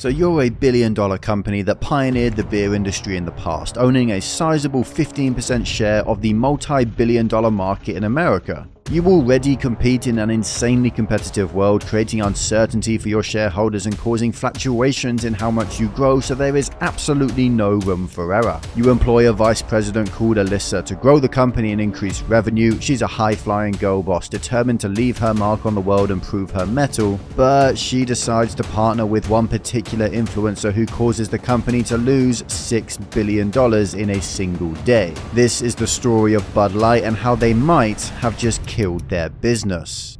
So you're a billion-dollar company that pioneered the beer industry in the past, owning a sizable 15% share of the multi-billion-dollar market in America. You already compete in an insanely competitive world, creating uncertainty for your shareholders and causing fluctuations in how much you grow, so there is absolutely no room for error. You employ a vice president called Alyssa to grow the company and increase revenue. She's a high-flying girl boss determined to leave her mark on the world and prove her mettle, but she decides to partner with one particular influencer who causes the company to lose $6 billion in a single day. This is the story of Bud Light and how they might have just killed their business.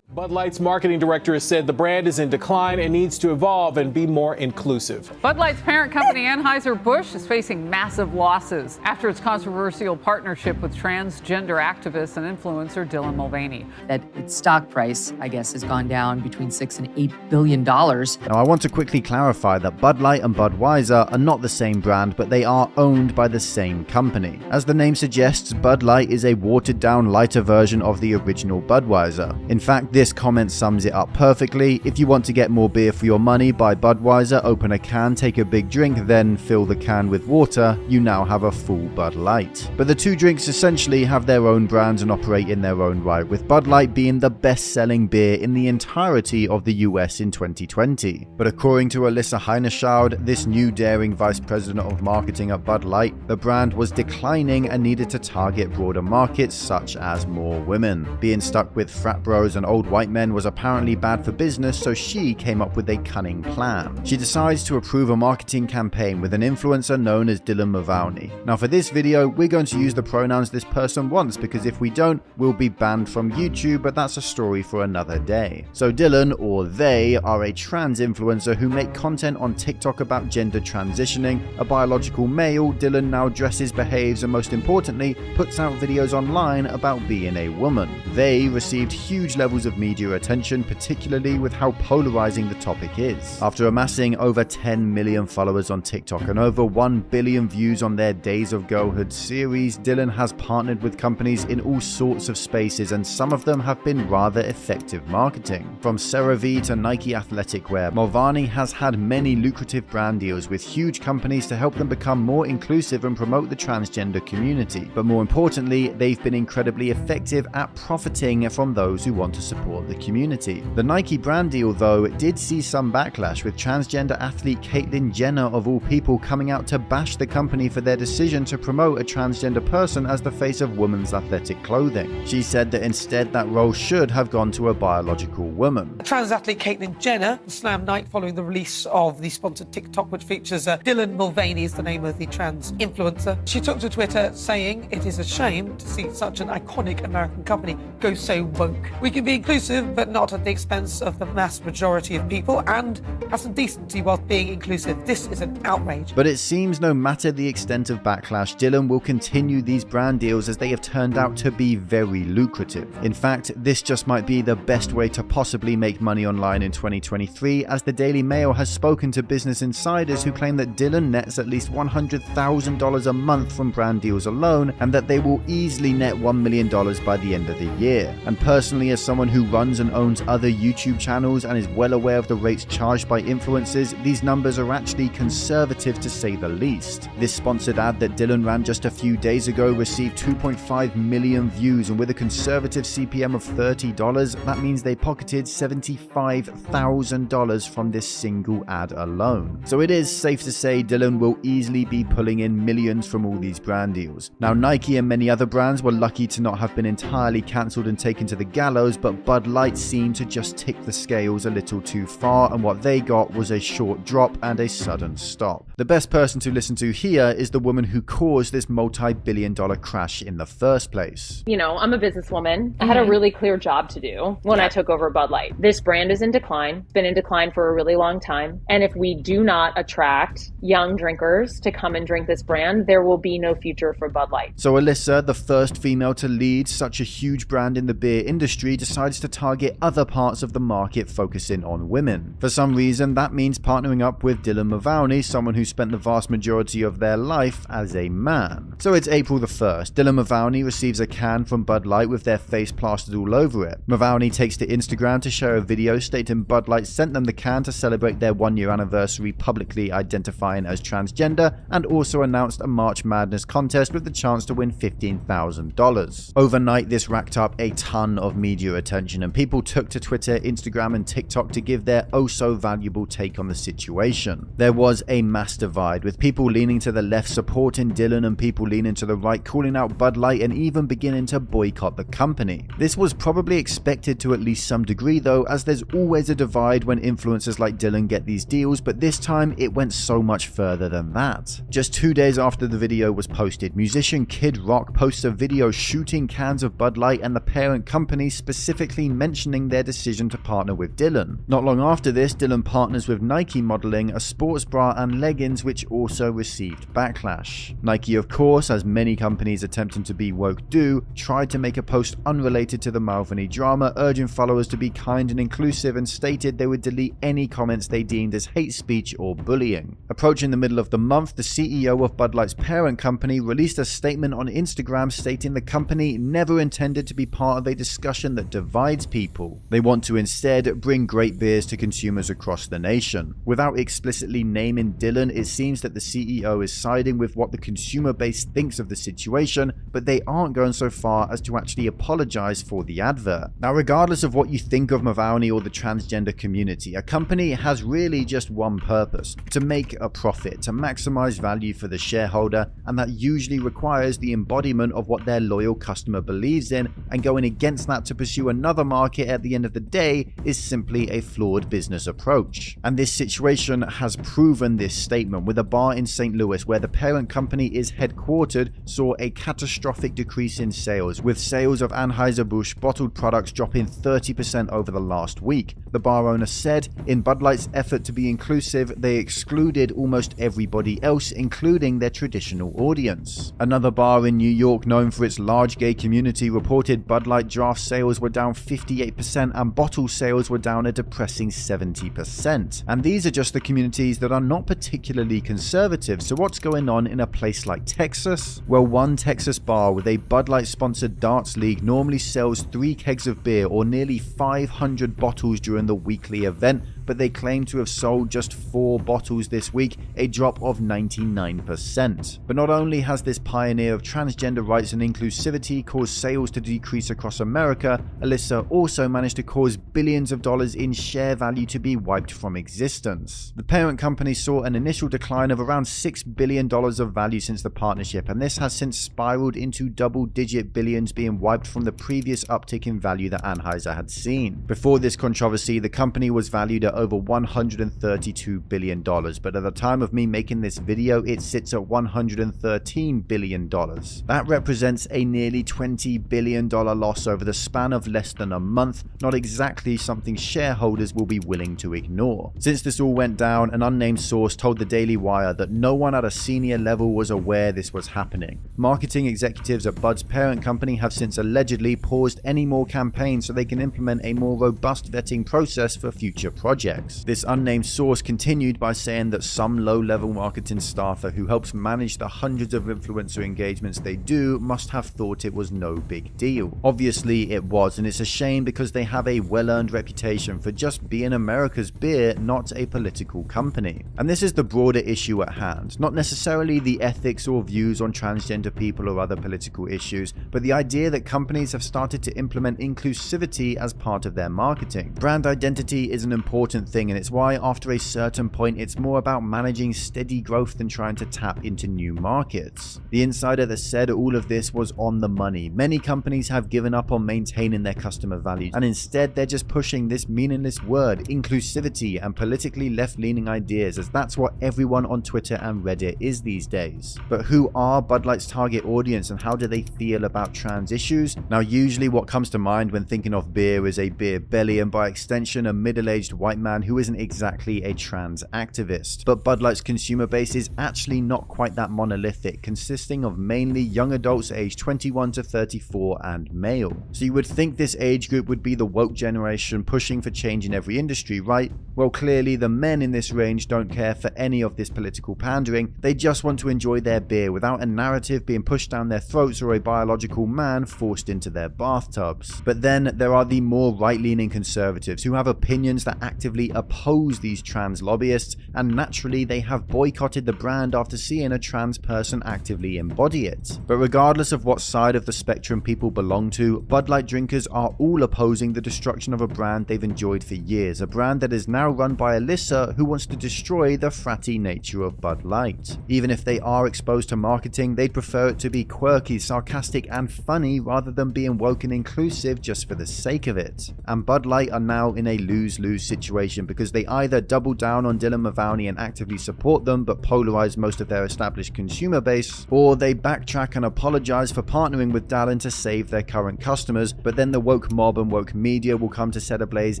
Bud Light's marketing director has said the brand is in decline and needs to evolve and be more inclusive. Bud Light's parent company Anheuser-Busch is facing massive losses after its controversial partnership with transgender activist and influencer Dylan Mulvaney. That its stock price, I guess, has gone down between $6 and $8 billion. Now, I want to quickly clarify that Bud Light and Budweiser are not the same brand, but they are owned by the same company. As the name suggests, Bud Light is a watered-down, lighter version of the original Budweiser. In fact, this comment sums it up perfectly. If you want to get more beer for your money, buy Budweiser, open a can, take a big drink, then fill the can with water. You now have a full Bud Light. But the two drinks essentially have their own brands and operate in their own right, with Bud Light being the best-selling beer in the entirety of the US in 2020. But according to Alyssa Heinerschaud, this new daring vice president of marketing at Bud Light, the brand was declining and needed to target broader markets such as more women. Being stuck with frat bros and old white men was apparently bad for business, so she came up with a cunning plan. She decides to approve a marketing campaign with an influencer known as Dylan Mulvaney. Now for this video, we're going to use the pronouns this person wants, because if we don't, we'll be banned from YouTube, but that's a story for another day. So Dylan, or they, are a trans influencer who make content on TikTok about gender transitioning. A biological male, Dylan now dresses, behaves, and most importantly, puts out videos online about being a woman. They received huge levels of media attention, particularly with how polarizing the topic is. After amassing over 10 million followers on TikTok and over 1 billion views on their Days of Girlhood series, Dylan has partnered with companies in all sorts of spaces, and some of them have been rather effective marketing. From CeraVe to Nike athletic wear, Mulvaney has had many lucrative brand deals with huge companies to help them become more inclusive and promote the transgender community. But more importantly, they've been incredibly effective at profiting from those who want to support the community. The Nike brand deal, though, did see some backlash, with transgender athlete Caitlyn Jenner of all people coming out to bash the company for their decision to promote a transgender person as the face of women's athletic clothing. She said that instead that role should have gone to a biological woman. Trans athlete Caitlyn Jenner slammed Nike following the release of the sponsored TikTok, which features Dylan Mulvaney is the name of the trans influencer. She took to Twitter saying, "It is a shame to see such an iconic American company go so woke. We can be inclusive, but not at the expense of the mass majority of people, and have some decency whilst being inclusive. This is an outrage." But it seems no matter the extent of backlash, Dylan will continue these brand deals as they have turned out to be very lucrative. In fact, this just might be the best way to possibly make money online in 2023, as the Daily Mail has spoken to business insiders who claim that Dylan nets at least $100,000 a month from brand deals alone, and that they will easily net $1 million by the end of the year. And personally, as someone who runs and owns other YouTube channels and is well aware of the rates charged by influencers, these numbers are actually conservative to say the least. This sponsored ad that Dylan ran just a few days ago received 2.5 million views, and with a conservative CPM of $30, that means they pocketed $75,000 from this single ad alone. So it is safe to say Dylan will easily be pulling in millions from all these brand deals. Now, Nike and many other brands were lucky to not have been entirely cancelled and taken to the gallows, but Bud Light seemed to just tick the scales a little too far, and what they got was a short drop and a sudden stop. The best person to listen to here is the woman who caused this multi-billion-dollar crash in the first place. You know, I'm a businesswoman. I had a really clear job to do when I took over Bud Light. This brand is in decline. It's been in decline for a really long time. And if we do not attract young drinkers to come and drink this brand, there will be no future for Bud Light. So Alyssa, the first female to lead such a huge brand in the beer industry, decides to target other parts of the market focusing on women. For some reason, that means partnering up with Dylan Mulvaney, someone who spent the vast majority of their life as a man. So it's April the 1st. Dylan Mulvaney receives a can from Bud Light with their face plastered all over it. Mulvaney takes to Instagram to share a video stating Bud Light sent them the can to celebrate their 1-year anniversary publicly identifying as transgender, and also announced a March Madness contest with the chance to win $15,000. Overnight, this racked up a ton of media attention, and people took to Twitter, Instagram, and TikTok to give their oh so valuable take on the situation. There was a mass divide, with people leaning to the left supporting Dylan and people leaning to the right calling out Bud Light and even beginning to boycott the company. This was probably expected to at least some degree though, as there's always a divide when influencers like Dylan get these deals, but this time it went so much further than that. Just 2 days after the video was posted, musician Kid Rock posts a video shooting cans of Bud Light and the parent company, specifically mentioning their decision to partner with Dylan. Not long after this, Dylan partners with Nike modeling a sports bra and leggings, which also received backlash. Nike, of course, as many companies attempting to be woke do, tried to make a post unrelated to the Mulvaney drama, urging followers to be kind and inclusive, and stated they would delete any comments they deemed as hate speech or bullying. Approaching the middle of the month, the CEO of Bud Light's parent company released a statement on Instagram stating the company never intended to be part of a discussion that divides people. They want to instead bring great beers to consumers across the nation. Without explicitly naming Dylan, it seems that the CEO is siding with what the consumer base thinks of the situation, but they aren't going so far as to actually apologize for the advert. Now, regardless of what you think of Mulvaney or the transgender community, a company has really just one purpose: to make a profit, to maximize value for the shareholder, and that usually requires the embodiment of what their loyal customer believes in, and going against that to pursue another market at the end of the day is simply a flawed business approach. And this situation has proven this statement, with a bar in St. Louis where the parent company is headquartered saw a catastrophic decrease in sales, with sales of Anheuser-Busch bottled products dropping 30% over the last week. The bar owner said, in Bud Light's effort to be inclusive, they excluded almost everybody else, including their traditional audience. Another bar in New York, known for its large gay community, reported Bud Light draft sales were down 58% and bottle sales were down a depressing 70%. And these are just the communities that are not particularly conservative. So what's going on in a place like Texas? Well, one Texas bar with a Bud Light sponsored darts league normally sells 3 kegs of beer or nearly 500 bottles during the weekly event, but they claim to have sold just 4 bottles this week, a drop of 99%. But not only has this pioneer of transgender rights and inclusivity caused sales to decrease across America, Alyssa also managed to cause billions of dollars in share value to be wiped from existence. The parent company saw an initial decline of around $6 billion of value since the partnership, and this has since spiraled into double-digit billions being wiped from the previous uptick in value that Anheuser had seen. Before this controversy, the company was valued at over $132 billion, but at the time of me making this video, it sits at $113 billion. That represents a nearly $20 billion loss over the span of less than a month, not exactly something shareholders will be willing to ignore. Since this all went down, an unnamed source told the Daily Wire that no one at a senior level was aware this was happening. Marketing executives at Bud's parent company have since allegedly paused any more campaigns so they can implement a more robust vetting process for future projects. This unnamed source continued by saying that some low-level marketing staffer who helps manage the hundreds of influencer engagements they do must have thought it was no big deal. Obviously it was, and it's a shame because they have a well-earned reputation for just being America's beer, not a political company. And this is the broader issue at hand, not necessarily the ethics or views on transgender people or other political issues, but the idea that companies have started to implement inclusivity as part of their marketing. Brand identity is an important thing, and it's why after a certain point it's more about managing steady growth than trying to tap into new markets. The insider that said all of this was on the money. Many companies have given up on maintaining their customer values, and instead they're just pushing this meaningless word, inclusivity, and politically left-leaning ideas, as that's what everyone on Twitter and Reddit is these days. But who are Bud Light's target audience, and how do they feel about trans issues? Now, usually what comes to mind when thinking of beer is a beer belly, and by extension a middle-aged white man who isn't exactly a trans activist. But Bud Light's consumer base is actually not quite that monolithic, consisting of mainly young adults aged 21 to 34 and male. So you would think this age group would be the woke generation pushing for change in every industry, right? Well, clearly the men in this range don't care for any of this political pandering. They just want to enjoy their beer without a narrative being pushed down their throats or a biological man forced into their bathtubs. But then there are the more right-leaning conservatives who have opinions that actively oppose these trans lobbyists, and naturally they have boycotted the brand after seeing a trans person actively embody it. But regardless of what side of the spectrum people belong to, Bud Light drinkers are all opposing the destruction of a brand they've enjoyed for years, a brand that is now run by Alyssa, who wants to destroy the fratty nature of Bud Light. Even if they are exposed to marketing, they'd prefer it to be quirky, sarcastic and funny rather than being woke and inclusive just for the sake of it. And Bud Light are now in a lose-lose situation because they either double down on Dylan Mulvaney and actively support them but polarize most of their established consumer base, or they backtrack and apologize for partnering with Dylan to save their current customers, but then the woke mob and woke media will come to set ablaze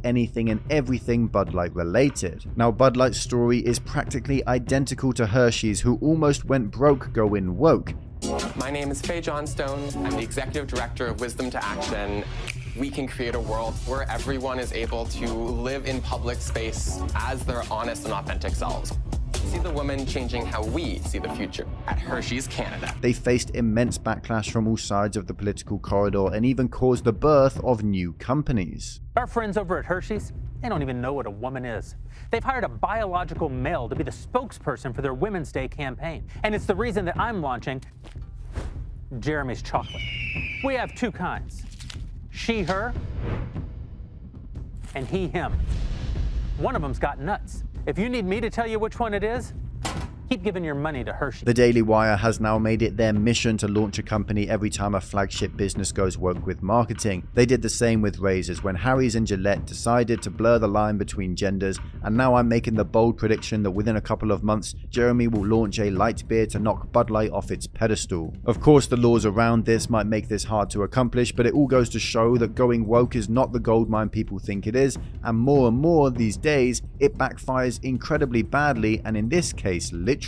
anything and everything Bud Light related. Now, Bud Light's story is practically identical to Hershey's, who almost went broke going woke. My name is Faye Johnstone. I'm the executive director of Wisdom to Action. We can create a world where everyone is able to live in public space as their honest and authentic selves. See the woman changing how we see the future at Hershey's Canada. They faced immense backlash from all sides of the political corridor and even caused the birth of new companies. Our friends over at Hershey's, they don't even know what a woman is. They've hired a biological male to be the spokesperson for their Women's Day campaign. And it's the reason that I'm launching Jeremy's Chocolate. We have two kinds, she, her, and he, him. One of them's got nuts. If you need me to tell you which one it is, keep giving your money to Hershey. The Daily Wire has now made it their mission to launch a company every time a flagship business goes woke with marketing. They did the same with razors when Harry's and Gillette decided to blur the line between genders, and now I'm making the bold prediction that within a couple of months, Jeremy will launch a light beer to knock Bud Light off its pedestal. Of course, the laws around this might make this hard to accomplish, but it all goes to show that going woke is not the goldmine people think it is, and more these days, it backfires incredibly badly, and in this case, literally.